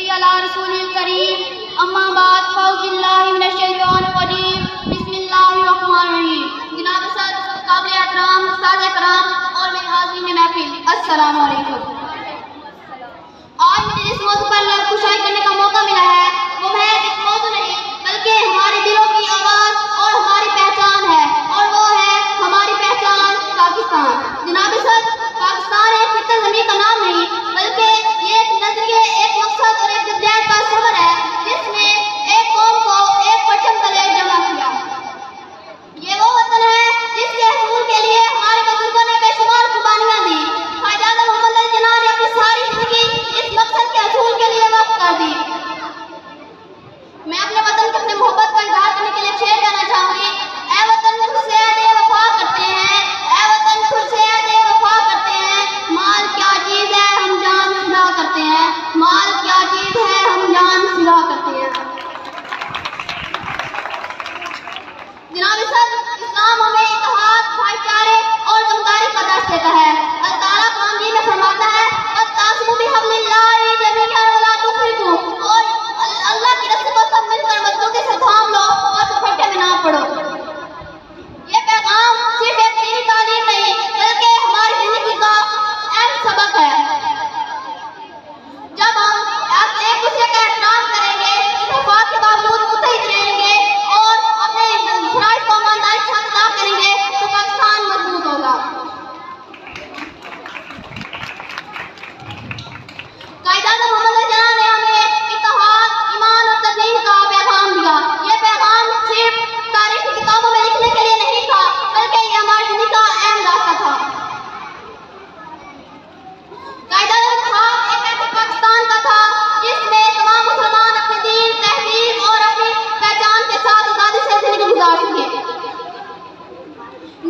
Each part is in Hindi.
सल्ली अला रसूलिल करीम, अम्मा बाद, फ़ौज़िल्लाहि मिनश शैतानिर रजीम, बिस्मिल्लाहिर रहमानिर रहीम। जनाब सर, काबिल एहतराम उस्ताद कराम और मेरे हाज़रीन महफिल, अस्सलामु अलैकुम। आज मुझे जिस मौजू पर लफ्ज़ करने का मौका मिला है वो महज एक मौजू नहीं बल्कि हमारे दिलों की आवाज़ और हमारी पहचान है, और वो है हमारी पहचान पाकिस्तान। जनाब सर, पाकिस्तान एक खिता ज़मीन का नाम नहीं बल्कि ये एक नजरिए, एक मकसद और एक जद्दोजहद का सफर है जिसने एक कौम को एक परचम तले जमा किया। ये वो वतन है जिसके हसूल के लिए हमारे बुजुर्गों ने बेशुमार कुर्बानियां दी। क़ायद-ए-आज़म मोहम्मद अली जिन्ना ने अपनी सारी जिंदगी इस मकसद के हसूल के लिए वक्फ कर दी। मैं अपने वतन की अपनी मोहब्बत का इज़हार करने के लिए शेर गाना चाहूंगी। ऐ वतन तुझसे अहद वफा करते हैं, ऐ वतन तुझसे अहद वफा करते हैं, माल क्या चीज है हम जान फिदा करते हैं, माल क्या चीज है हम जान फिदा करते हैं। जनाब सर, इस्लाम हमें इत्तेहाद, भाईचारे और जमदारी का दर्स देता है। अल्लाह ताला कुरान में फरमाता है वत्तासिमू बिहब्लिल्लाहि जमीअन वला तुफरिकू, और अल्लाह की रस्सी को सब मिलकर मजबूती से थाम लो और दुपट्टे में ना पड़ो। ये पैगाम सिर्फ एक दीनी तालीम नहीं बल्कि हमारी जिंदगी का अहम सबक है। जब हम एक दूसरे का एहतराम करेंगे, इत्तेफाक के बावजूद मुत्तहिद रहेंगे और अपने शराइत को ईमानदारी के साथ अदा करेंगे तो पाकिस्तान मजबूत होगा। क़ायद-ए-आज़म मोहम्मद अली जिन्ना ने हमें इत्तेहाद, ईमान और तज़हीम का पैगाम दिया। ये पैगाम सिर्फ तारीख की किताबों में लिखने के लिए नहीं था बल्कि ये हमारी जिंदगी का अहम रास्ता था। क़ायद-ए-आज़म ख्वाब एक ऐसे पाकिस्तान का था जिसमें तमाम मुसलमान अपने दीन, तहजीब और अपनी पहचान के साथ आज़ादी से जिंदगी गुजार सके।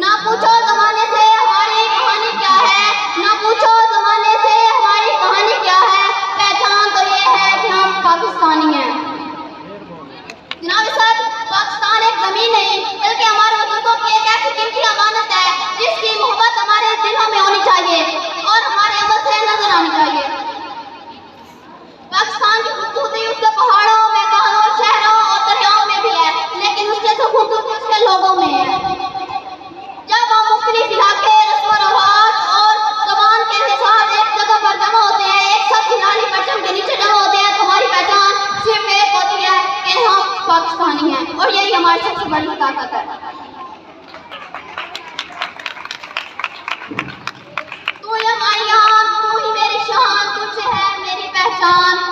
ना पूछो ज़माने से हमारी कहानी क्या है, ना पूछो ज़माने से हमारी कहानी क्या है, पहचान तो ये है कि हम पाकिस्तानी हैं। जनाब सर, पाकिस्तान एक ज़मीन नहीं बल्कि हमारे बुजुर्गों की एक ऐसी कीमती अमानत है जिसकी मोहब्बत हमारे दिलों में होनी चाहिए और हमारे अमल से नजर आनी चाहिए। पाकिस्तान की खूबसूरती उसके पहाड़ों, मैदानों, शहरों और दरियाओं में भी है, लेकिन उससे तो खूबसूरती उसके लोगों में है। जब हम मुख्तलिफ इलाके, रस्म रवाज और ज़बान के साथ एक जगह पर जमा होते हैं, एक सब खिलाड़ी परचम के नीचे जमा होते हैं, तो हमारी पहचान सिर्फ एक होती है कि हम पाकिस्तानी हैं, और यही हमारी सबसे बड़ी ताकत है। तू ही हमारी आन, तू ही मेरी शान, तुझसे है मेरी पहचान।